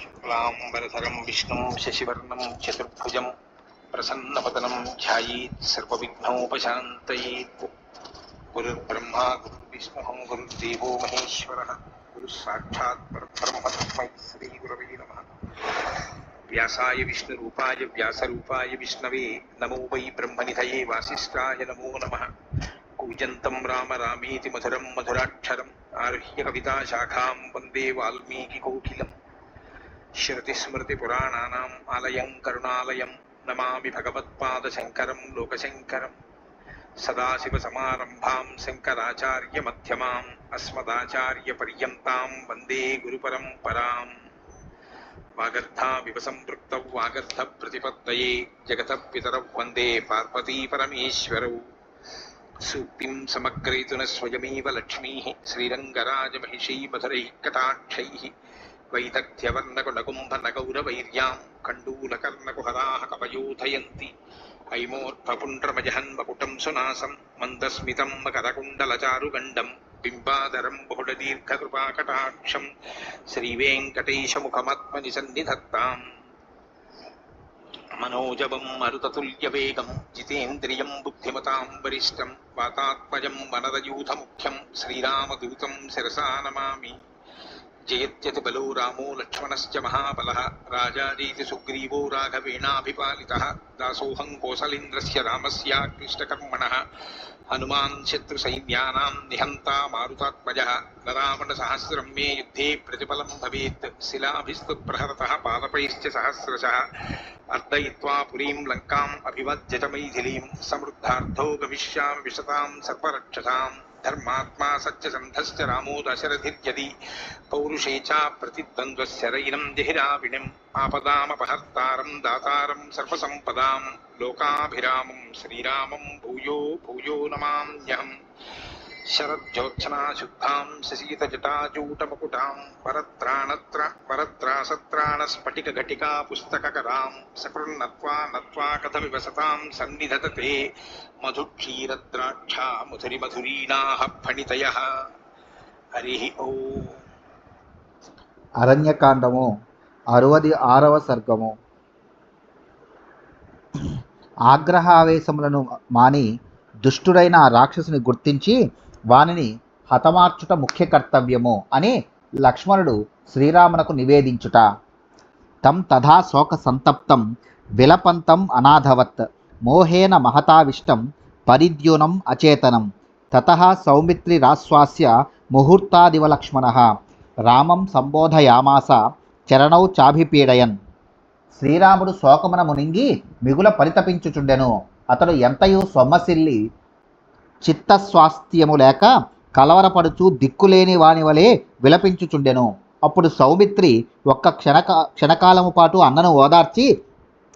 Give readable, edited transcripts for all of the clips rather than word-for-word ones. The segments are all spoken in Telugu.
శుక్లాంబరధరం విష్ణుం శశివర్ణం చతుర్భుజం ప్రసన్నవదనం ధ్యాయేత్ సర్వవిఘ్నోపశాంతయేత్. గురుర్బ్రహ్మా గురుర్విష్ణుః గురుర్దేవో మహేశ్వరः గురుః సాక్షాత్ పరబ్రహ్మ తస్మై శ్రీ గురవే నమః. వ్యాసాయ విష్ణురూపాయ వ్యాసరూపాయ విష్ణవే నమో వై బ్రహ్మనిధయే వాసిష్ఠాయ నమో నమః. కూజంతం రామ రామేతి మధురం మధురాక్షరం ఆరుహ్య కవితాశాఖాం వందే వాల్మీకికోకిలం. శ్రుతిస్మృతిపురాణానాం ఆలయం కరుణాలయం నమామి భగవత్పాదశంకరం లోకశంకరం. సదాశివసమారంభాం శంకరాచార్యమధ్యమాం అస్మదాచార్యపర్యంతాం వందే గురుపరంపరాం. వాగర్థావివ సంపృక్తౌ వాగర్థప్రతిపత్తయే జగతః పితరౌ వందే పార్వతీపరమేశ్వరౌ. సూక్తిం సమగ్రయతున స్వయమేవ లక్ష్మీః శ్రీరంగరాజమహిషీ మధురైః కటాక్షైః. వైదగ్ధ్యవర్ణకులకుంభనగౌరవైర్యాం కండూలకర్ణకుహరాः కపయోధయంతి. హైమోర్ధ్వపుండ్రమజహన్మకుటం సునాసం మందస్మితం మకరకుండలచారుగండం బింబాధరం బహుళదీర్ఘకృపాకటాక్షం శ్రీవేంకటేశముఖమాత్మని సన్నిధత్తాం. మనోజవం మరుతతుల్యవేగం జితేంద్రియం బుద్ధిమతాం వరిష్టం వాతాత్మజం వనరయూథముఖ్యం శ్రీరామదూతం శిరసా నమామి. జయత్యతి బలో రామో లక్ష్మణశ్చ మహాబలః రాజారీతి సుగ్రీవో రాఘవేణాభిపాలితః. దాసోహం కోసలేంద్రస్య రామస్య క్లిష్టకర్మణః హనుమాన్ శత్రుసైన్యానాం నిహంతా మారుతాత్మజః. నరావణసహస్రం మే యుద్ధే ప్రతిఫలం భవేత్ శిలాభిస్తు ప్రహరతః పాదపైశ్చ సహస్రశః. అర్దయిత్వా పురీం లంకాం అభివజ్యత మైథిలీం సమృద్ధార్థో గమిష్యామి విశతాం సర్వరక్షసాం. ధర్మాత్మా సత్యసంధశ్చ రామో దశరథిర్యది పౌరుషే చ ప్రతిద్వంద్వస్య రైనం జహిరావిణిం. ఆపదామపహర్తారం దాతారం సర్వసంపదాం లోకాభిరామం శ్రీరామం భూయో భూయో నమామ్యహం. శరజ్యోత్సనాశుద్ధాం శశీతజటాజూటమకుటాం వరత్రాసత్రాణస్ఫటికఘటికా పుస్తకకరాం. సకృన్నత్వా నత్వా కథమివ సతాం సన్నిధతతే మధుక్షీరద్రాక్షా మధురిమధురీణాః ఫణితయః. హరి ఓం. అరణ్యకాండము 66వ సర్గము. ఆగ్రహావేశములను మాని దుష్టుడైన ఆ రాక్షసుని గుర్తించి వానిని హతమార్చుట ముఖ్య కర్తవ్యము అని లక్ష్మణుడు శ్రీరామునకు నివేదించుట. తం తథా శోక సంతప్తం విలపంతం అనాథవత్ మోహేన మహతావిష్టం పరిద్యూనం అచేతనం. తతః సౌమిత్రిరాశ్వాస్య ముహూర్తాదివ లక్ష్మణః రామం సంబోధయామాస చరణౌ చాభిపీడయన్. శ్రీరాముడు శోకమున మునింగి మిగుల పరితపించుచుండెను. అతడు ఎంతయు సొమ్మసిల్లి చిత్తస్వాస్థ్యము లేక కలవరపడుచు దిక్కులేని వాని వలె విలపించుచుండెను. అప్పుడు సౌమిత్రి ఒక్క క్షణకాలము పాటు అన్నను ఓదార్చి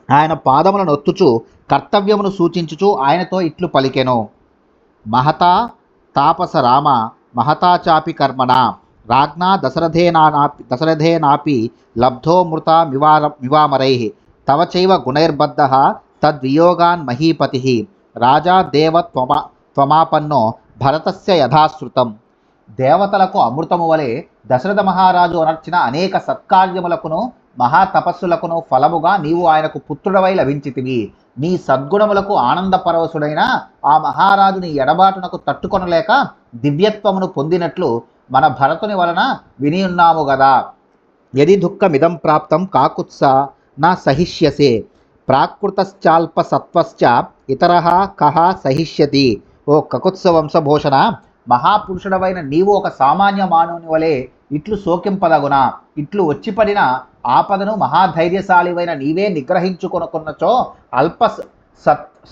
ఆయన పాదములను నొత్తుచు కర్తవ్యమును సూచించుచు ఆయనతో ఇట్లు పలికెను. మహతా తాపస రామ మహతా చాపి కర్మణ రాజ్ఞా దశరథేనాపి లబ్ధో మృతా మివామరై తవ చైవ గుణైర్బద్ధః తద్వియోగాన్ మహీపతిః. రాజా దేవ త్వమాపన్నో భరతస్య యథాశ్రుతం. దేవతలకు అమృతము వలె దశరథ మహారాజు అనర్చిన అనేక సత్కార్యములకును మహాతపస్సులకును ఫలముగా నీవు ఆయనకు పుత్రుడవై లభించితివి. నీ సద్గుణములకు ఆనందపరవశుడైన ఆ మహారాజుని ఎడబాటునకు తట్టుకొనలేక దివ్యత్వమును పొందినట్లు మన భరతుని వలన వినియున్నాము గదా. యది దుఃఖమిదం ప్రాప్తం కాకుత్స నా సహిష్యసే ప్రాకృతశ్చాల్ప సత్వశ్చ ఇతరః కః సహిష్యతి. ఓ కకుత్స వంశభూషణ, మహాపురుషుడవైన నీవు ఒక సామాన్య మానవుని వలె ఇట్లు శోకింపదగునా? ఇట్లు వచ్చిపడిన ఆపదను మహాధైర్యశాలివైన నీవే నిగ్రహించుకొనుకున్నచో అల్ప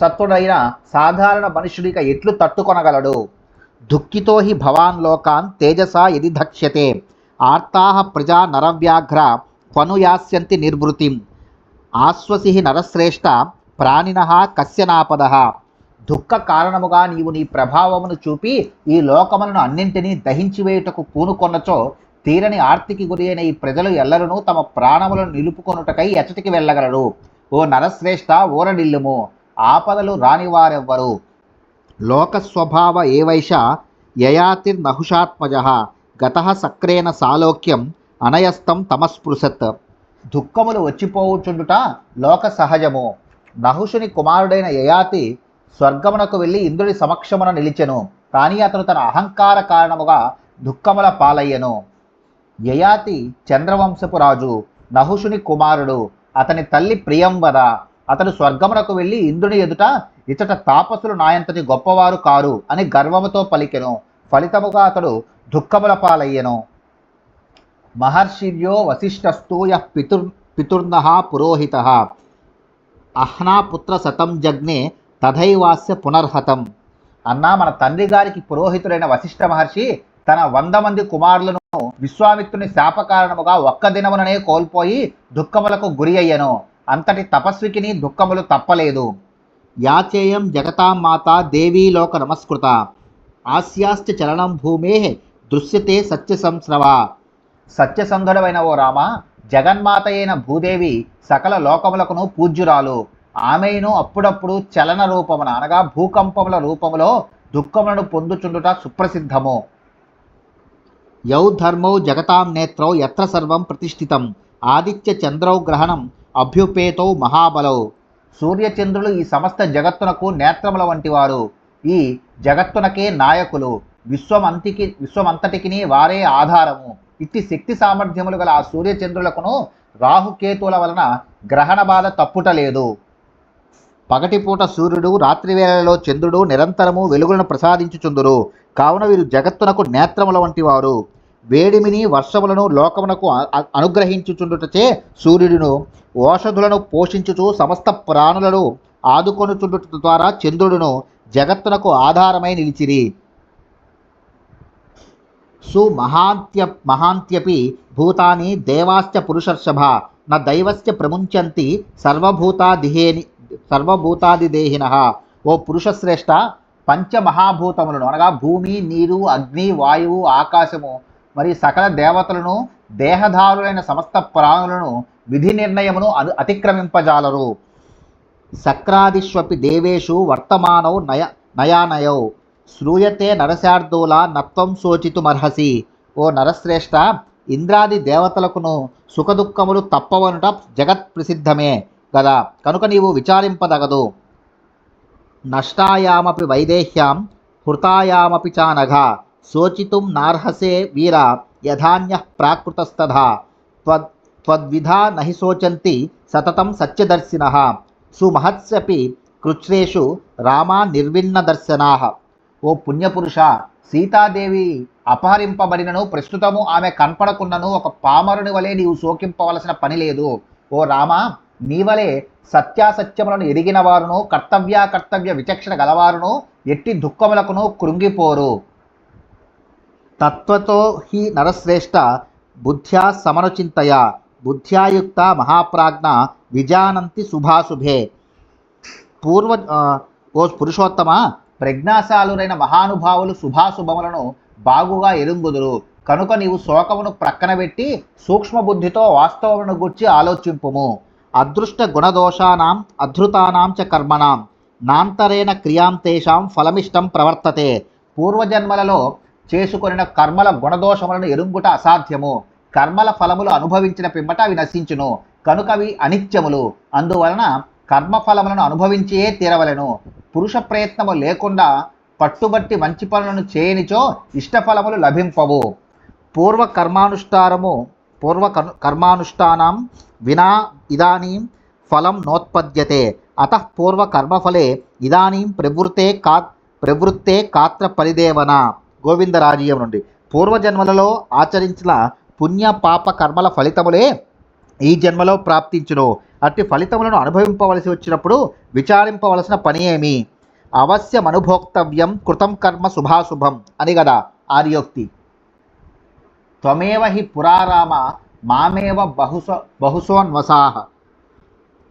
సత్తుడైన సాధారణ మనుషుడిక ఎట్లు తట్టుకొనగలడు? దుఃఖితో హి భవాన్ లోకాన్ తేజసా యది దక్ష్యతే ఆర్తాః ప్రజా నరవ్యాఘ్ర క్వను యాస్యంతి నిర్వృతిం. ఆశ్వసి నరశ్రేష్ఠ ప్రాణినః కస్యనాపదః. దుఃఖ కారణముగా నీవు నీ ప్రభావమును చూపి ఈ లోకములను అన్నింటినీ దహించివేయుటకు పూనుకొన్నచో తీరని ఆర్తికి గురైన ఈ ప్రజలు ఎల్లరూ తమ ప్రాణములను నిలుపుకొనుటకై ఎచ్చటికి వెళ్ళగలరు. ఓ నరశ్రేష్ఠ ఊరడిల్లుము, ఆపదలు రానివారెవ్వరు. లోకస్వభావ ఏవైష యయాతిర్నహుషాత్మజః గతః సక్రేణ సాలోక్యం అనయస్తం తమస్పృశత్. దుఃఖములు వచ్చిపోవుచుండుట లోక సహజము. నహుషుని కుమారుడైన యయాతి స్వర్గమునకు వెళ్ళి ఇంద్రుడి సమక్షమున నిలిచెను. కానీ అతను తన అహంకార కారణముగా దుఃఖముల పాలయ్యను. యయాతి చంద్రవంశపు రాజు, నహుషుని కుమారుడు. అతని తల్లి ప్రియంవద. అతడు స్వర్గమునకు వెళ్ళి ఇంద్రుని ఎదుట ఇతట తాపసులు నాయంతటి గొప్పవారు కారు అని గర్వముతో పలికెను. ఫలితముగా అతడు దుఃఖముల పాలయ్యెను. మహర్షిర్యో వశిష్ఠస్తు యః పితుర్నః పురోహితః అహ్నాపుత్ర శతం జగ్నే తథైవాస్య పునర్హతం. అన్నా, మన తండ్రి గారికి పురోహితుడైన వశిష్ఠ మహర్షి తన 100 మంది కుమారులను విశ్వామిత్రుని శాప కారణముగా ఒక్క దినముననే కోల్పోయి దుఃఖములకు గురి అయ్యను. అంతటి తపస్వికిని దుఃఖములు తప్పలేదు. యాచేయం జగతాం మాత దేవీలోక నమస్కృత ఆస్యాశ్చ చలనం భూమే దృశ్యతే సత్య సంస్రవ. సత్యసంధుడమైన ఓ రామ, జగన్మాత అయిన భూదేవి సకల లోకములకును పూజ్యురాలు. ఆమెను అప్పుడప్పుడు చలన రూపమున అనగా భూకంపముల రూపములో దుఃఖములను పొందుచుండుట సుప్రసిద్ధము. యౌ ధర్మౌ జగతాం నేత్రౌ యత్ర సర్వం ప్రతిష్ఠితం ఆదిత్య చంద్రౌ గ్రహణం అభ్యుపేతౌ మహాబలౌ. సూర్యచంద్రులు ఈ సమస్త జగత్తునకు నేత్రముల వంటివారు. ఈ జగత్తునకే నాయకులు. విశ్వమంతటికి వారే ఆధారము. ఇట్టి శక్తి సామర్థ్యములు గల ఆ సూర్యచంద్రులకును రాహుకేతువుల వలన గ్రహణ బాధ తప్పుటలేదు. పగటిపూట సూర్యుడు, రాత్రివేళలో చంద్రుడు నిరంతరము వెలుగులను ప్రసాదించుచుందురు. కావున వీరు జగత్తునకు నేత్రముల వంటి వారు. వేడిమిని వర్షములను లోకమునకు అనుగ్రహించుచుండుటచే సూర్యుడును, ఓషధులను పోషించుచు సమస్త ప్రాణులను ఆదుకొనుచుండుట ద్వారా చంద్రుడును జగత్తునకు ఆధారమై నిలిచిరి. మహాంత్యపి భూతాని దేవాశ్చ పురుషర్షభ న దైవస్య ప్రముంచంతి సర్వభూతాదిదేహినః. ఓ పురుషశ్రేష్ఠ, పంచమహాభూతములను అనగా భూమి, నీరు, అగ్ని, వాయువు, ఆకాశము మరియు సకల దేవతలను దేహధారులైన సమస్త ప్రాణులను విధి నిర్ణయమును అతిక్రమింపజాలరు. సక్రాదిష్వపి దేవేషు వర్తమానౌ నయానయౌ శ్రూయతే నరశార్దూల నత్వం శోచితుమర్హసి. ఓ నరశ్రేష్ఠ, ఇంద్రాది దేవతలకును సుఖదుఖములు తప్పవనుట జగత్ ప్రసిద్ధమే గదా, కనుక నీవు విచారింపదగదు. నష్టాయామపి వైదేహ్యాం హృతాయామపి చానఘ శోచితుం నార్హసే వీర యథాన్యః ప్రాకృతస్తథా త్వద్విధా నహి శోచంతి సతతం సత్యదర్శినః. సుమహత్స్యపి కృచ్ఛ్రేషు రామా నిర్విన్న దర్శనాః. ఓ పుణ్యపురుష, సీతాదేవి అపహరింపబడినను ప్రస్తుతము ఆమె కనపడకున్నను ఒక పామరుని వలె నీవు శోకింపవలసిన పని లేదు. ఓ రామ, నీవలే సత్యాసత్యములను ఎరిగిన వారును కర్తవ్య విచక్షణ గలవారును ఎట్టి దుఃఖములకును కృంగిపోరు. తత్వతో హి నరశ్రేష్ఠ బుద్ధ్యా సమనుచింతయ బుద్ధ్యాయుక్త మహాప్రాజ్ఞ విజానంతి శుభాశుభే. ఓ పురుషోత్తమ, ప్రజ్ఞాశాలురైన మహానుభావులు శుభాశుభములను బాగుగా ఎరుంగుదురు. కనుక నీవు శోకమును ప్రక్కన పెట్టి సూక్ష్మబుద్ధితో వాస్తవమును గూర్చి ఆలోచింపుము. అదృష్ట గుణదోషానాం అధృతానాం చ కర్మణాం నాంతరేణ క్రియాం తేషాం ఫలమిష్టం ప్రవర్తతే. పూర్వజన్మలలో చేసుకొనిన కర్మల గుణదోషములను ఎరుంగుట అసాధ్యము. కర్మల ఫలములు అనుభవించిన పిమ్మట అవి నశించును. కనుక అవి అనిత్యములు. అందువలన కర్మఫలములను అనుభవించియే తీరవలెను. పురుష ప్రయత్నము లేకుండా పట్టుబట్టి మంచి పనులను చేయనిచో ఇష్టఫలములు లభింపవు. పూర్వ కర్మానుష్ఠానం వినా ఇదానీం ఫలం నోత్పద్యతే. అతః పూర్వ కర్మఫలే ఇదానీం ప్రవృత్తే కాత్ర పరిదేవన. గోవిందరాజీయం నుండి. పూర్వజన్మలలో ఆచరించిన పుణ్య పాప కర్మల ఫలితములే ఈ జన్మలో ప్రాప్తించును. అట్టి ఫలితములను అనుభవింపవలసి వచ్చినప్పుడు విచారింపవలసిన పని ఏమి? అవశ్యమనుభోక్తవ్యం కృతం కర్మ శుభాశుభం అని గదా ఆర్యోక్తి. త్వమేవ హి పురారామ మామేవ బహుశోన్వసాః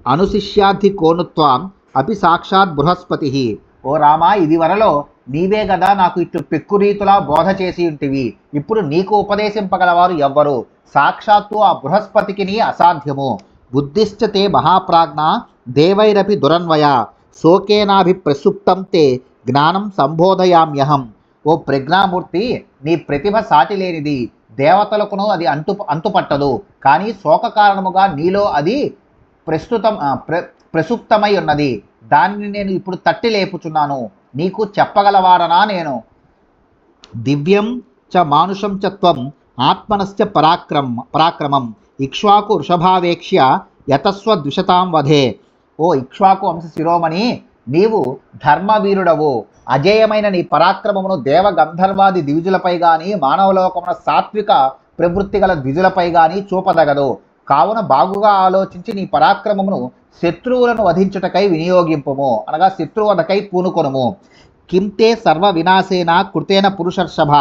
అనుశిష్యాద్ధి కోనుత్వాం అపి సాక్షాత్ బృహస్పతి. ఓ రామా, ఇదివరలో నీవే గదా నాకు ఇట్లు పెక్కురీతులా బోధ చేసి ఉంటివి. ఇప్పుడు నీకు ఉపదేశింపగలవారు ఎవ్వరు? సాక్షాత్తు ఆ బృహస్పతికి అసాధ్యము. బుద్ధిశ్చ తే మహాప్రాజ్ఞ దేవైరపి దురన్వయ శోకేనాభిప్రసుప్తం తే జ్ఞానం సంబోధయామ్యహం. ఓ ప్రజ్ఞామూర్తి, నీ ప్రతిభ సాటి లేనిది. దేవతలకును అది అంతుపట్టదు. కానీ శోక కారణముగా నీలో అది ప్రసుప్తమై ఉన్నది. దానిని నేను ఇప్పుడు తట్టి లేపుచున్నాను. నీకు చెప్పగలవాడనా నేను? దివ్యం చ మానుషం చ త్వం ఆత్మనశ్చ పరాక్రమం ఇక్ష్వాకు వృషభావేక్ష్య యతస్వ ద్విషతాం వధే. ఓ ఇక్ష్వాకు వంశ శిరోమణి, నీవు ధర్మవీరుడవు. అజేయమైన నీ పరాక్రమమును దేవ గంధర్వాది ద్విజులపై గాని మానవలోకమున సాత్విక ప్రవృత్తి గల ద్విజులపై గాని చూపదగదు. కావున బాగుగా ఆలోచించి నీ పరాక్రమమును శత్రువులను వధించుటకై వినియోగింపుము, అనగా శత్రువధకై పూనుకొనుము. కింతే సర్వ వినాశేన కృతేన పురుషర్షభ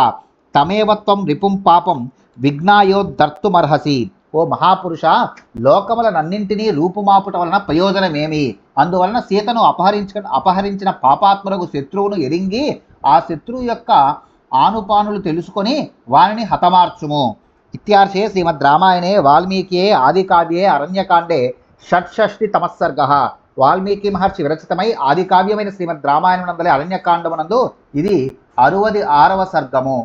తమేవత్వం రిపుం పాపం విఘ్నాయోద్ధర్తుమర్హసి. ఓ మహాపురుష, లోకములనన్నింటినీ రూపుమాపుట వలన ప్రయోజనమేమి? అందువలన సీతను అపహరించిన పాపాత్ములకు శత్రువును ఎరింగి ఆ శత్రువు యొక్క ఆనుపానులు తెలుసుకొని వానిని హతమార్చుము. ఇత్యార్షే శ్రీమద్ రామాయణే వాల్మీకియే ఆదికావ్యే అరణ్యకాండే షట్షష్టితమస్సర్గః. వాల్మీకి మహర్షి విరచితమై ఆదికావ్యమైన శ్రీమద్ రామాయణమునందలి అరణ్యకాండమునందు ఇది 66వ సర్గము.